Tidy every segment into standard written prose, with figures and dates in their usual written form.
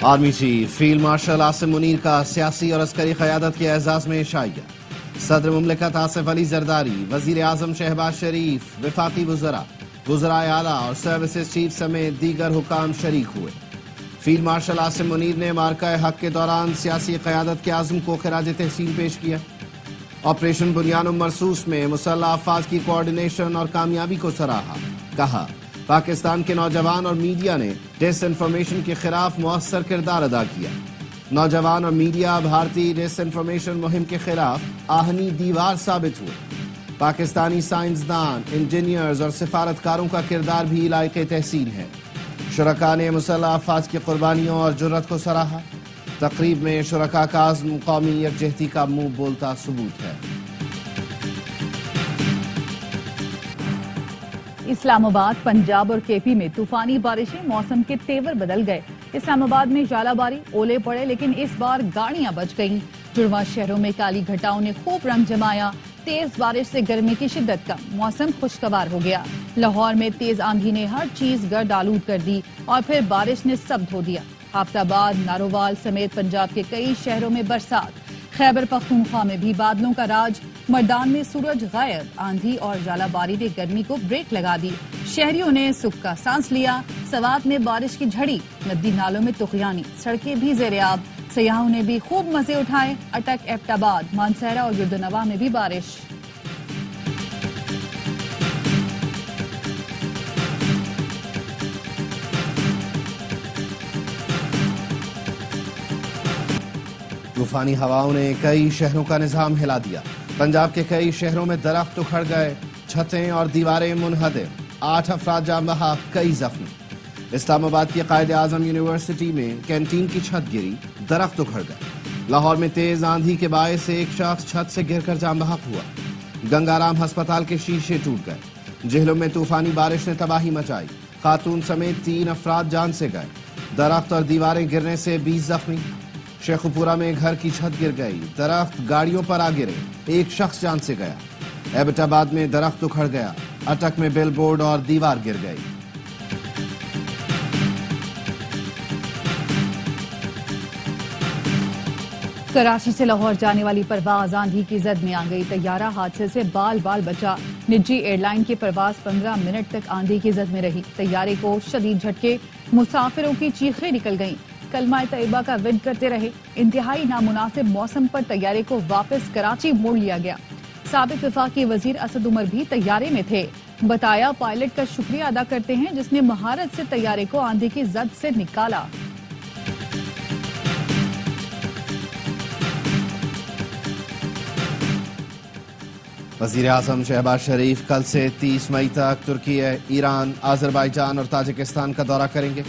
Army chief field marshal Asim Munir کا سیاسی اور عسکری قیادت کے اعزاز میں عشائیہ۔ صدر مملکت آصف علی زرداری، وزیر اعظم شہباز شریف، وفاقی وزرائے اعلیٰ اور سروسز چیف سمیت دیگر حکام شریک ہوئے۔ فیلڈ مارشل عاصم منیر نے مارکہ حق کے دوران سیاسی قیادت کے عزم کو خراج تحسین پیش کیا۔ آپریشن بنیان مرصوص میں مسلح افواج کی کوارڈینیشن اور کامیابی کو سراہا۔ کہا پاکستان کے نوجوان اور میڈیا نے ڈس انفارمیشن کے خلاف مؤثر کردار ادا کیا۔ نوجوان اور میڈیا بھارتی ڈس انفارمیشن مہم کے خلاف آہنی دیوار ثابت ہوئے۔ پاکستانی سائنسدان، انجینئرز اور سفارتکاروں کا کردار بھی لائق تحسین ہے۔ شرکاء نے مسلح افواج کی قربانیوں اور جرأت کو سراہا۔ تقریب میں شرکاء کا عزم قومی یکجہتی کا منہ بولتا ثبوت ہے۔ اسلام آباد، پنجاب اور کے پی میں طوفانی بارشیں، موسم کے تیور بدل گئے۔ اسلام آباد میں ژالہ باری، اولے پڑے، لیکن اس بار گاڑیاں بچ گئیں۔ جڑواں شہروں میں کالی گھٹاؤں نے خوب رنگ جمایا۔ تیز بارش سے گرمی کی شدت کم، موسم خوشگوار ہو گیا۔ لاہور میں تیز آندھی نے ہر چیز گرد آلود کر دی اور پھر بارش نے سب دھو دیا۔ آفت آباد، نارووال سمیت پنجاب کے کئی شہروں میں برسات۔ خیبر پختونخوا میں بھی بادلوں کا راج، مردان میں سورج غائب۔ آندھی اور ژالہ باری نے گرمی کو بریک لگا دی۔ شہریوں نے سکھ کا سانس لیا۔ سوات میں بارش کی جھڑی، ندی نالوں میں طغیانی، سڑکیں بھی زیر آب۔ سیاحوں نے بھی خوب مزے اٹھائے۔ اٹک، ایبٹ آباد، مانسہرہ اور گردنواں میں بھی بارش۔ طوفانی ہواؤں نے کئی شہروں کا نظام ہلا دیا۔ پنجاب کے کئی شہروں میں درخت اکھڑ گئے، چھتیں اور دیواریں منہدم، 8 افراد جاں بحق، کئی زخمی۔ اسلام آباد کی قائد اعظم یونیورسٹی میں کینٹین کی چھت گری، درخت اکھڑ گئے۔ لاہور میں تیز آندھی کے باعث ایک شخص چھت سے گر کر جاں بحق ہوا۔ گنگارام ہسپتال کے شیشے ٹوٹ گئے۔ جہلم میں طوفانی بارش نے تباہی مچائی، خاتون سمیت 3 افراد جان سے گئے۔ درخت اور دیواریں گرنے سے 20 زخمی۔ شیخو پورہ میں گھر کی چھت گر گئی، درخت گاڑیوں پر آ گرے، ایک شخص جان سے گیا۔ ایبٹ آباد میں درخت اکھڑ گیا، اٹک میں بل بورڈ اور دیوار گر گئی۔ کراچی سے لاہور جانے والی پرواز آندھی کی زد میں آ گئی۔ طیارہ حادثے سے بال بال بچا۔ نجی ایئر لائن کی پرواز 15 منٹ تک آندھی کی زد میں رہی۔ طیارے کو شدید جھٹکے، مسافروں کی چیخیں نکل گئیں۔ کلمہ طیبہ کا ورد کرتے رہے۔ انتہائی نامناسب موسم پر طیارے کو واپس کراچی موڑ لیا گیا۔ سابق وفاقی وزیر اسد عمر بھی طیارے میں تھے۔ بتایا پائلٹ کا شکریہ ادا کرتے ہیں جس نے مہارت سے طیارے کو آندھی کی زد سے نکالا۔ وزیر اعظم شہباز شریف کل سے 30 مئی تک ترکی، ایران، آذربائیجان اور تاجکستان کا دورہ کریں گے۔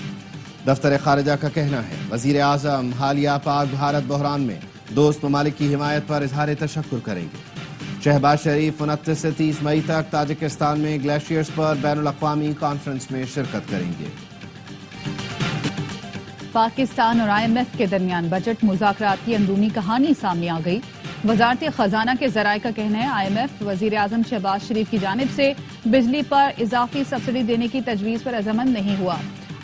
دفتر خارجہ کا کہنا ہے وزیر اعظم حالیہ پاک بھارت بحران میں دوست ممالک کی حمایت پر اظہار تشکر کریں گے۔ شہباز شریف 29 سے 30 مئی تک تاجکستان میں گلیشیئرز پر بین الاقوامی کانفرنس میں شرکت کریں گے۔ پاکستان اور IMF کے درمیان بجٹ مذاکرات کی اندرونی کہانی سامنے آ گئی۔ وزارت خزانہ کے ذرائع کا کہنا ہے IMF وزیر اعظم شہباز شریف کی جانب سے بجلی پر اضافی سبسڈی دینے کی تجویز پر رضامند نہیں ہوا۔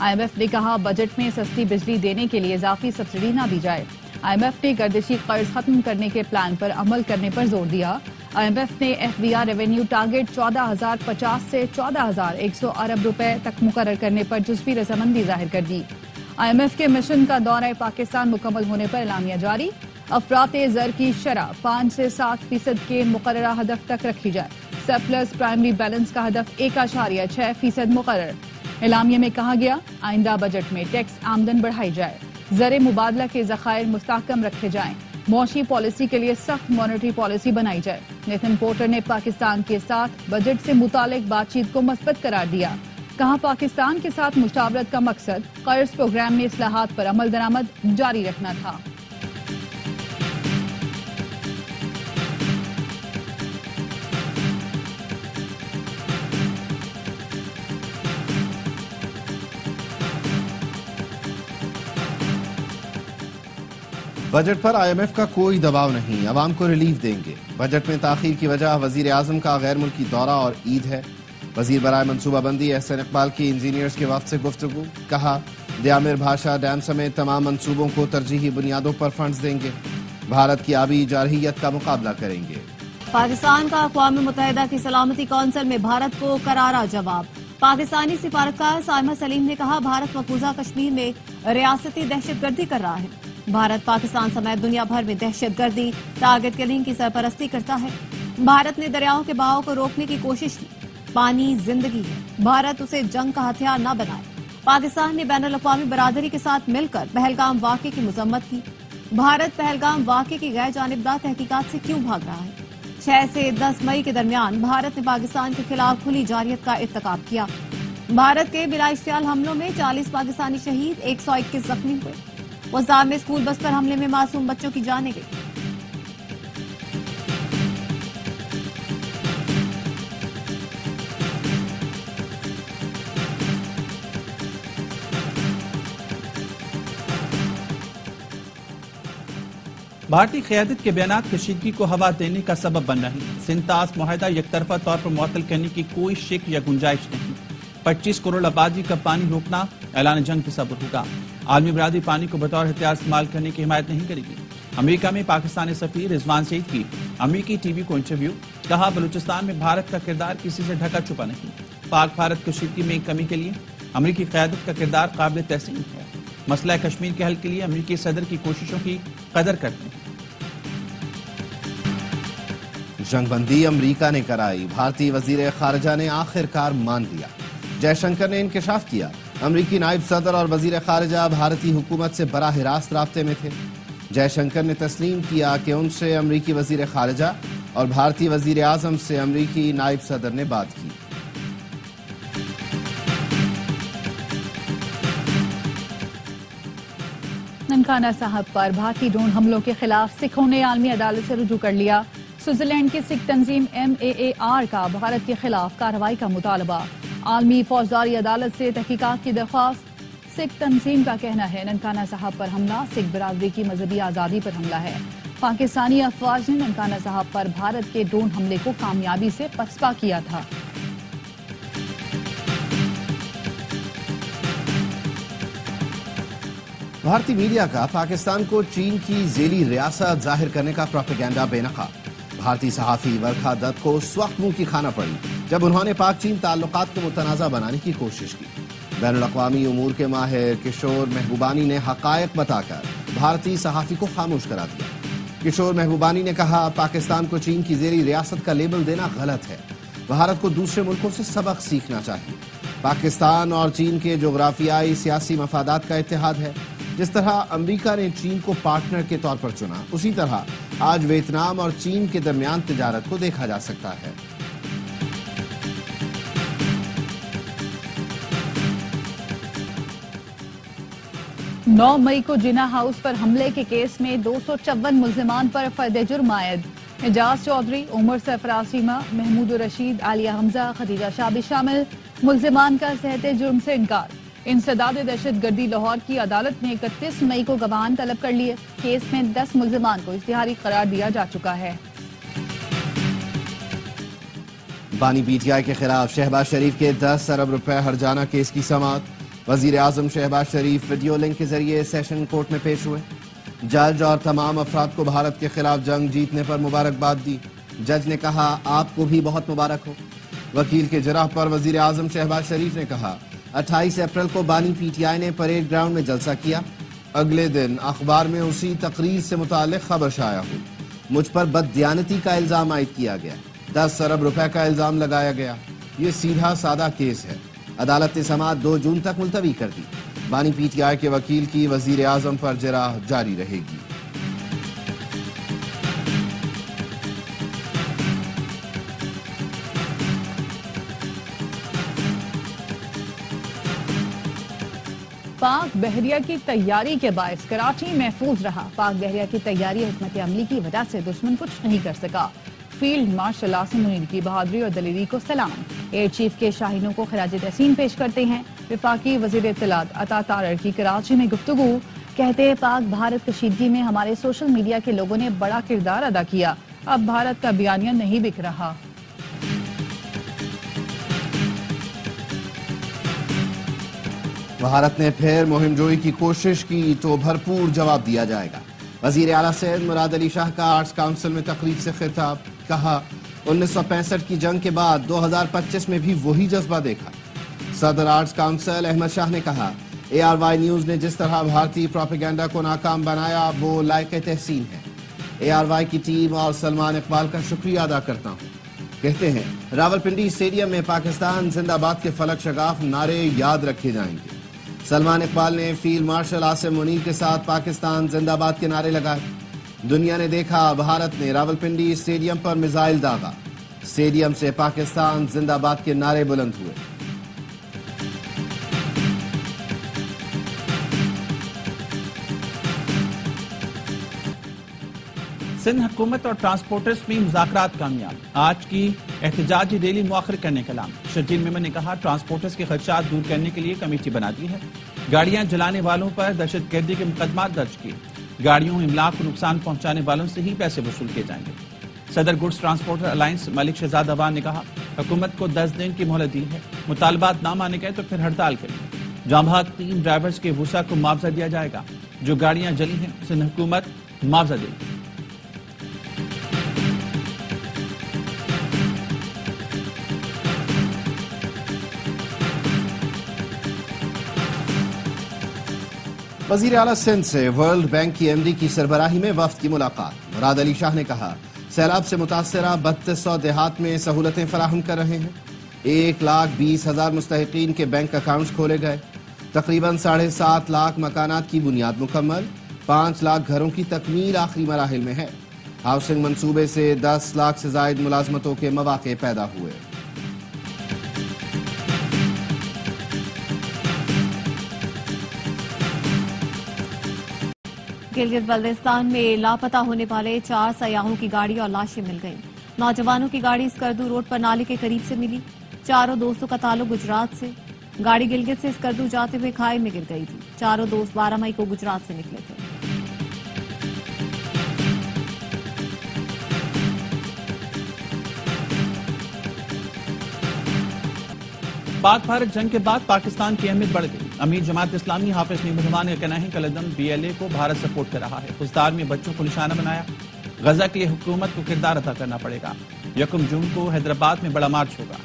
IMF نے کہا بجٹ میں سستی بجلی دینے کے لیے اضافی سبسڈی نہ دی جائے۔ IMF نے گردشی قرض ختم کرنے کے پلان پر عمل کرنے پر زور دیا۔ IMF نے FDR ریونیو ٹارگٹ 14,050 سے 14,100 ارب روپے تک مقرر کرنے پر جزوی رضامندی ظاہر کر دی۔ IMF کے مشن کا دورہ پاکستان مکمل ہونے پر اعلامیہ جاری۔ افراط زر کی شرح 5 سے 7% کے مقررہ ہدف تک رکھی جائے۔ سرپلس پرائمری بیلنس کا ہدف 1.6% مقرر۔ اعلامیہ میں کہا گیا آئندہ بجٹ میں ٹیکس آمدن بڑھائی جائے، زر مبادلہ کے ذخائر مستحکم رکھے جائیں، معاشی پالیسی کے لیے سخت مانیٹری پالیسی بنائی جائے۔ نیتن پورٹر نے پاکستان کے ساتھ بجٹ سے متعلق بات چیت کو مثبت قرار دیا۔ کہا پاکستان کے ساتھ مشاورت کا مقصد قرض پروگرام میں اصلاحات پر عمل درآمد جاری رکھنا تھا۔ بجٹ پر IMF کا کوئی دباؤ نہیں، عوام کو ریلیف دیں گے۔ بجٹ میں تاخیر کی وجہ وزیر اعظم کا غیر ملکی دورہ اور عید ہے۔ وزیر برائے منصوبہ بندی احسن اقبال کی انجینئرز کے وفد سے گفتگو، کہا دیامر بھاشا ڈیم سمیت تمام منصوبوں کو ترجیحی بنیادوں پر فنڈز دیں گے، بھارت کی آبی جارحیت کا مقابلہ کریں گے۔ پاکستان کا اقوام متحدہ کی سلامتی کونسل میں بھارت کو کرارا جواب۔ پاکستانی سفارتکار سائمہ سلیم نے کہا بھارت مقبوضہ کشمیر میں ریاستی دہشت گردی کر رہا ہے۔ بھارت پاکستان سمیت دنیا بھر میں دہشت گردی، ٹارگٹ کلنگ کی سرپرستی کرتا ہے۔ بھارت نے دریاؤں کے بہاؤ کو روکنے کی کوشش کی۔ پانی زندگی ہے، بھارت اسے جنگ کا ہتھیار نہ بنائے۔ پاکستان نے بین الاقوامی برادری کے ساتھ مل کر پہلگام واقعے کی مذمت کی۔ بھارت پہلگام واقعے کی غیر جانبدار تحقیقات سے کیوں بھاگ رہا ہے؟ 6 سے 10 مئی کے درمیان بھارت نے پاکستان کے خلاف کھلی جارحیت کا ارتکاب کیا۔ بھارت کے بلا اشتعال حملوں میں 40 پاکستانی شہید، 121 زخمی ہوئے۔ وزار میں اسکول بس پر حملے میں معصوم بچوں کی جانیں گئی۔ بھارتی قیادت کے بیانات کشیدگی کو ہوا دینے کا سبب بن رہے ہیں۔ سنتاس معاہدہ یک طرفہ طور پر معطل کرنے کی کوئی شک یا گنجائش نہیں۔ 25 کروڑ آبادی کا پانی روکنا اعلان جنگ تصور ہوگا۔ عالمی برادری پانی کو بطور ہتھیار استعمال کرنے کی حمایت نہیں کرے گی۔ امریکہ میں پاکستانی سفیر رضوان سعید کی امریکی ٹی وی کو انٹرویو، کہا بلوچستان میں بھارت کا کردار کسی سے ڈھکا چھپا نہیں۔ پاک بھارت کشیدگی میں کمی کے لیے امریکی قیادت کا کردار قابل تحسین ہے۔ مسئلہ کشمیر کے حل کے لیے امریکی صدر کی کوششوں کی قدر کرتے ہیں۔ جنگ بندی امریکہ نے کرائی، بھارتی وزیر خارجہ نے آخر کار مان لیا۔ جے شنکر نے انکشاف کیا، امریکی نائب صدر اور وزیر خارجہ بھارتی حکومت سے براہ راست رابطے میں تھے۔ جے شنکر نے تسلیم کیا کہ ان سے امریکی وزیر خارجہ اور بھارتی وزیر اعظم سے امریکی نائب صدر نے بات کی۔ ننکانہ صاحب پر بھارتی ڈرون حملوں کے خلاف سکھوں نے عالمی عدالت سے رجوع کر لیا۔ سوئٹزرلینڈ کی سکھ تنظیم MAAR کا بھارت کے خلاف کارروائی کا مطالبہ۔ عالمی فوجداری عدالت سے تحقیقات کی درخواست۔ سکھ تنظیم کا کہنا ہے ننکانہ صاحب پر حملہ سکھ برادری کی مذہبی آزادی پر حملہ ہے۔ پاکستانی افواج نے ننکانہ صاحب پر بھارت کے ڈرون حملے کو کامیابی سے پسپا کیا تھا۔ بھارتی میڈیا کا پاکستان کو چین کی ذیلی ریاست ظاہر کرنے کا پروپیگنڈا بے نقاب۔ بھارتی صحافی ورکھا دت کو اس وقت منہ کی کھانا پڑی جب انہوں نے پاک چین تعلقات کو متنازع بنانے کی کوشش کی۔ بین الاقوامی امور کے ماہر کشور محبوبانی نے حقائق بتا کر بھارتی صحافی کو خاموش کرا دیا۔ کشور محبوبانی نے کہا پاکستان کو چین کی ذیلی ریاست کا لیبل دینا غلط ہے۔ بھارت کو دوسرے ملکوں سے سبق سیکھنا چاہیے۔ پاکستان اور چین کے جغرافیائی سیاسی مفادات کا اتحاد ہے۔ جس طرح امریکہ نے چین کو پارٹنر کے طور پر چنا، اسی طرح آج ویتنام اور چین کے درمیان تجارت کو دیکھا جا سکتا ہے۔ 9 مئی کو جناح ہاؤس پر حملے کے کیس میں 254 ملزمان پر فرد جرم عائد۔ اعجاز چودھری، عمر سرفراز چیمہ، محمود الرشید، عالیہ حمزہ، خدیجہ شاہ بھی شامل۔ ملزمان کا صحت جرم سے انکار۔ انسداد دہشت گردی لاہور کی عدالت نے 31 مئی کو گواہان طلب کر لیے۔ کیس میں 10 ملزمان کو اشتہاری قرار دیا جا چکا ہے۔ بانی PTI کے خلاف شہباز شریف کے 10 ارب روپے ہرجانہ کیس کی سماعت۔ وزیر اعظم شہباز شریف ویڈیو لنک کے ذریعے سیشن کورٹ میں پیش ہوئے۔ جج اور تمام افراد کو بھارت کے خلاف جنگ جیتنے پر مبارکباد دی۔ جج نے کہا آپ کو بھی بہت مبارک ہو۔ وکیل کے جرح پر وزیر اعظم شہباز شریف نے کہا 28 اپریل کو بانی PTI نے پریڈ گراؤنڈ میں جلسہ کیا۔ اگلے دن اخبار میں اسی تقریر سے متعلق خبر شائع ہوئی۔ مجھ پر بددیانتی کا الزام عائد کیا گیا، 10 ارب روپے کا الزام لگایا گیا۔ یہ سیدھا سادہ کیس ہے۔ عدالت نے سماعت 2 جون تک ملتوی کر دی۔ بانی PTI کے وکیل کی وزیر اعظم پر جرح جاری رہے گی۔ پاک بحریہ کی تیاری کے باعث کراچی محفوظ رہا۔ پاک بحریہ کی تیاری حکمت عملی کی وجہ سے دشمن کچھ نہیں کر سکا۔ فیلڈ مارشل عاصم منیر کی بہادری اور دلیری کو سلام۔ ایئر چیف کے شاہینوں کو خراج تحسین پیش کرتے ہیں۔ وفاقی وزیر اطلاعات عطا تارڑ کی کراچی میں گفتگو، کہتے ہیں پاک بھارت کشیدگی میں ہمارے سوشل میڈیا کے لوگوں نے بڑا کردار ادا کیا۔ اب بھارت کا بیانیہ نہیں بک رہا۔ بھارت نے پھر مہم جوئی کی کوشش کی تو بھرپور جواب دیا جائے گا۔ وزیر اعلیٰ سندھ مراد علی شاہ کا آرٹس کونسل میں تقریب سے خطاب، کہا 1965 کی جنگ کے بعد 2025 میں بھی وہی جذبہ دیکھا۔ صدر آرٹس کونسل احمد شاہ نے کہا ARY نیوز نے جس طرح بھارتی پروپیگنڈا کو ناکام بنایا وہ لائق تحسین ہے۔ ARY کی ٹیم اور سلمان اقبال کا شکریہ ادا کرتا ہوں۔ کہتے ہیں راولپنڈی اسٹیڈیم میں پاکستان زندہ باد کے فلک شگاف نعرے یاد رکھے جائیں گے۔ سلمان اقبال نے فیلڈ مارشل عاصم منیر کے ساتھ پاکستان زندہ باد کے نعرے لگائے۔ دنیا نے دیکھا بھارت نے راولپنڈی اسٹیڈیم پر میزائل داغا، اسٹیڈیم سے پاکستان زندہ باد کے نعرے بلند ہوئے۔ سندھ حکومت اور ٹرانسپورٹرز میں مذاکرات کامیاب، آج کی احتجاجی ریلی مؤخر کرنے کا اعلان۔ شرجیل میمن نے کہا ٹرانسپورٹرز کے خدشات دور کرنے کے لیے کمیٹی بنا دی ہے، گاڑیاں جلانے والوں پر دہشت گردی کے مقدمات درج کیے، گاڑیوں املاک کو نقصان پہنچانے والوں سے ہی پیسے وصول کیے جائیں گے۔ صدر گڈز ٹرانسپورٹر الائنس ملک شہزاد عوان نے کہا حکومت کو 10 دن کی مہلت دی ہے، مطالبات نہ مانے گئے تو پھر ہڑتال کریں گے۔ جاں بحق 3 ڈرائیورز کے وسع کو معاوضہ دیا جائے گا، جو گاڑیاں جلی ہیں سندھ حکومت معاوضہ دے گی۔ وزیر اعلیٰ سندھ سے ورلڈ بینک کی MD کی سربراہی میں وفد کی ملاقات۔ مراد علی شاہ نے کہا سیلاب سے متاثرہ 3200 دیہات میں سہولتیں فراہم کر رہے ہیں، 1,20,000 مستحقین کے بینک اکاؤنٹس کھولے گئے، تقریباً 7.5 لاکھ مکانات کی بنیاد مکمل، 5 لاکھ گھروں کی تکمیل آخری مراحل میں ہے، ہاؤسنگ منصوبے سے 10 لاکھ سے زائد ملازمتوں کے مواقع پیدا ہوئے۔ گلگت بلتستان میں لاپتہ ہونے والے 4 سیاحوں کی گاڑی اور لاشیں مل گئیں۔ نوجوانوں کی گاڑی اسکردو روڈ پر نالے کے قریب سے ملی، چاروں دوستوں کا تعلق گجرات سے، گاڑی گلگت سے اسکردو جاتے ہوئے کھائی میں گر گئی تھی، چاروں دوست 12 مئی کو گجرات سے نکلے تھے۔ پاک بھارت جنگ کے بعد پاکستان کی اہمیت بڑھ گئی، امیر جماعت اسلامی حافظ نعیم الرحمان کا کہنا ہے کہ قلعدم BLA کو بھارت سپورٹ کر رہا ہے، فزدار میں بچوں کو نشانہ بنایا، غزہ کے لیے حکومت کو کردار ادا کرنا پڑے گا، 1 جون کو حیدرآباد میں بڑا مارچ ہوگا۔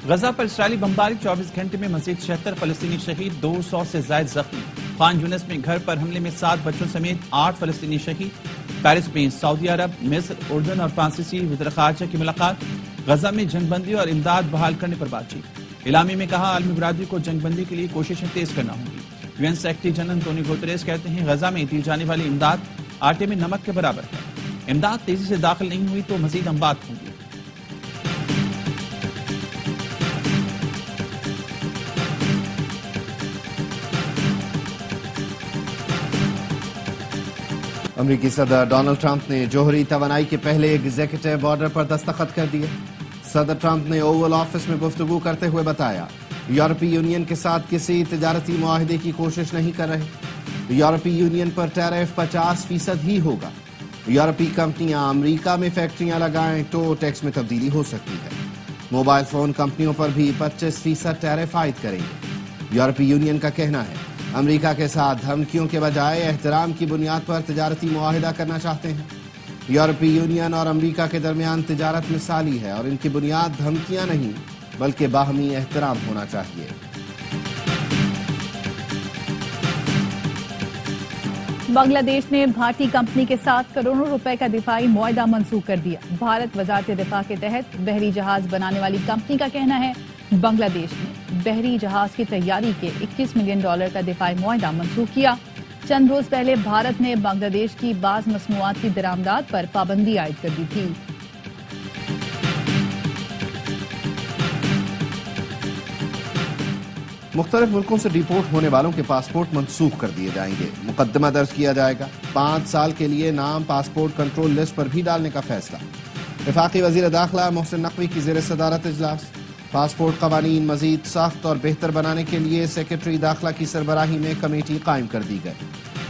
غزہ پر اسرائیلی بمباری 24 گھنٹے میں مزید 76 فلسطینی شہید، 200 سے زائد زخمی۔ خان یونس میں گھر پر حملے میں 7 بچوں سمیت 8 فلسطینی شہید۔ پیرس میں سعودی عرب، مصر، اردن اور فرانسیسی وزیر خارجہ کی ملاقات، غزہ میں جنگ بندی اور امداد بحال کرنے پر بات چیت۔ اعلامیے میں کہا عالمی برادری کو جنگ بندی کے لیے کوششیں تیز کرنا ہوں گی۔ UN secretary general Antonio Guterres کہتے ہیں غزہ میں دی جانے والی امداد آٹے میں نمک کے برابر ہے، امداد تیزی سے داخل نہیں ہوئی تو مزید اموات ہوں گی۔ امریکی صدر ڈونلڈ ٹرمپ نے جوہری توانائی کے پہلے ایگزیکٹو آرڈر پر دستخط کر دیے۔ صدر ٹرمپ نے اوول آفس میں گفتگو کرتے ہوئے بتایا یورپی یونین کے ساتھ کسی تجارتی معاہدے کی کوشش نہیں کر رہے، یورپی یونین پر ٹیرف 50% ہی ہوگا، یورپی کمپنیاں امریکہ میں فیکٹریاں لگائیں تو ٹیکس میں تبدیلی ہو سکتی ہے، موبائل فون کمپنیوں پر بھی 25% ٹیرف عائد کریں گے۔ یورپی یونین کا کہنا ہے امریکہ کے ساتھ دھمکیوں کے بجائے احترام کی بنیاد پر تجارتی معاہدہ کرنا چاہتے ہیں۔ یورپی یونین اور امریکہ کے درمیان تجارت مثالی ہے اور ان کی بنیاد دھمکیاں نہیں بلکہ باہمی احترام ہونا چاہیے۔ بنگلہ دیش نے بھارتی کمپنی کے ساتھ کروڑوں روپے کا دفاعی معاہدہ منسوخ کر دیا۔ بھارت وزارت دفاع کے تحت بحری جہاز بنانے والی کمپنی کا کہنا ہے بنگلہ دیش نے بحری جہاز کی تیاری کے $21 ملین کا دفاعی معاہدہ منسوخ کیا۔ چند روز پہلے بھارت نے بنگلہ دیش کی بعض مصنوعات کی درآمدات پر پابندی عائد کر دی تھی۔ مختلف ملکوں سے ڈیپورٹ ہونے والوں کے پاسپورٹ منسوخ کر دیے جائیں گے، مقدمہ درج کیا جائے گا۔ 5 سال کے لیے نام پاسپورٹ کنٹرول لسٹ پر بھی ڈالنے کا فیصلہ۔ وفاقی وزیر داخلہ محسن نقوی کی زیر صدارت اجلاس۔ پاسپورٹ قوانین مزید سخت اور بہتر بنانے کے لیے سیکرٹری داخلہ کی سربراہی میں کمیٹی قائم کر دی گئی۔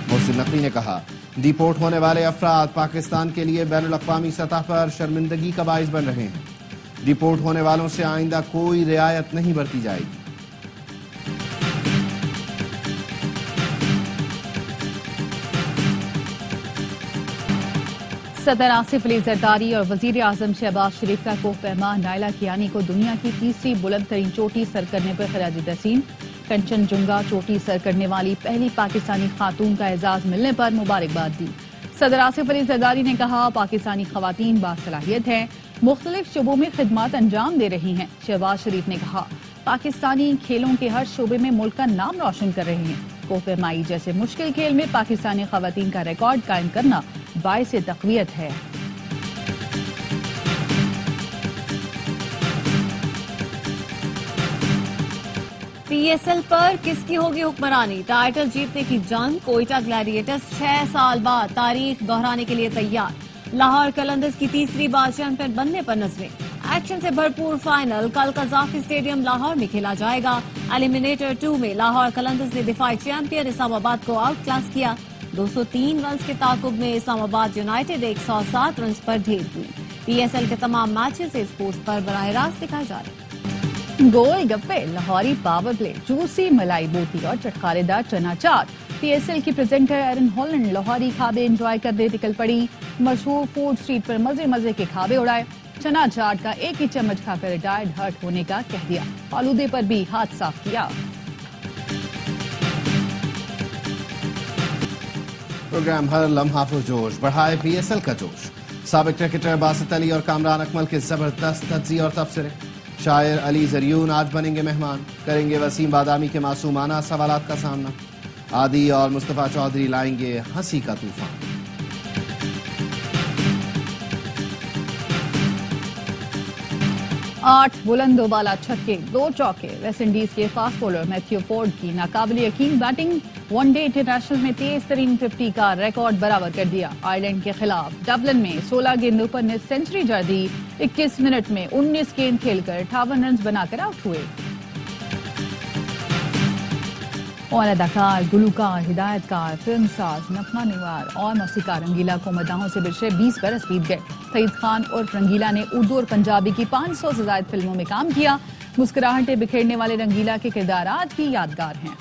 محسن نقوی نے کہا ڈیپورٹ ہونے والے افراد پاکستان کے لیے بین الاقوامی سطح پر شرمندگی کا باعث بن رہے ہیں۔ ڈیپورٹ ہونے والوں سے آئندہ کوئی رعایت نہیں برتی جائے گی۔ صدر آصف علی زرداری اور وزیر اعظم شہباز شریف کا کوہ پیما نائلہ کیانی کو دنیا کی تیسری بلند ترین چوٹی سر کرنے پر خراج تحسین۔ کنچن جنگا چوٹی سر کرنے والی پہلی پاکستانی خاتون کا اعزاز ملنے پر مبارکباد دی۔ صدر آصف علی زرداری نے کہا پاکستانی خواتین باصلاحیت ہیں، مختلف شعبوں میں خدمات انجام دے رہی ہیں۔ شہباز شریف نے کہا پاکستانی کھیلوں کے ہر شعبے میں ملک کا نام روشن کر رہے ہیں۔ کوہ پیمائی جیسے مشکل کھیل میں پاکستانی خواتین کا ریکارڈ قائم کرنا باعث تقویت ہے۔ پی ایس ایل پر کس کی ہوگی حکمرانی؟ ٹائٹل جیتنے کی جنگ، کوئٹہ گلیڈیٹرز 6 سال بعد تاریخ دہرانے کے لیے تیار۔ لاہور قلندرز کی تیسری بار چیمپئن بننے پر نظریں۔ ایکشن سے بھرپور فائنل کل قذافی اسٹیڈیم لاہور میں کھیلا جائے گا۔ ایلیمنیٹر 2 میں لاہور قلندرز نے دفاعی چیمپئن اسلام آباد کو آؤٹ کلاس کیا۔ 203 رنز کے تعاقب میں اسلام آباد یونائیٹڈ 107 رنز پر ڈھیر ہوئی۔ پی ایس ایل کے تمام میچز اس اسپورٹس پر براہ راست دکھائے جا رہے ہیں۔ گول گپے، لاہوری پاور پلے، جوسی ملائی بوٹی اور چٹخارے دار چنا چاٹ۔ پی ایس ایل کی پریزنٹر ایرن ہالینڈ لاہوری کھابے انجوائے کرنے نکل پڑی۔ مشہور فوڈ اسٹریٹ پر مزے مزے کے کھابے اڑائے۔ چنا چاٹ کا ایک ہی چمچ کھا کر ریٹائرڈ ہرٹ ہونے کا کہہ دیا۔ آلودے پر بھی ہاتھ صاف کیا۔ پروگرام ہر لمحہ پرجوش، بڑھائے پی ایس ایل کا جوش۔ سابق کرکٹر باسط علی اور کامران اکمل کے زبردست تجزیے اور تبصرے۔ شاعر علی زریون آج بنیں گے مہمان، کریں گے وسیم بادامی کے معصومانہ سوالات کا سامنا۔ عادی اور مصطفیٰ چودھری لائیں گے ہنسی کا طوفان۔ 8 بلند و بالا چھکے، 2 چوکے۔ ویسٹ انڈیز کے فاسٹ بولر میتھیو فورڈ کی ناقابل یقین بیٹنگ، ون ڈے انٹرنیشنل میں تیز ترین 50 کا ریکارڈ برابر کر دیا۔ آئرلینڈ کے خلاف ڈبلن میں 16 گیندوں پر نے سینچری جڑ دی۔ 21 منٹ میں 19 گیند کھیل کر 58 رنز بنا کر آؤٹ ہوئے۔ اور اداکار، گلوکار، ہدایت کار، فلم ساز، نغمہ نگار اور موسیقار رنگیلا کو مداحوں سے برسے 20 برس بیت گئے۔ سعید خان عرف رنگیلا نے اردو اور پنجابی کی 500 سے زائد فلموں میں کام کیا۔ مسکراہٹیں بکھیرنے والے رنگیلا کے کردار آج بھی یادگار ہیں۔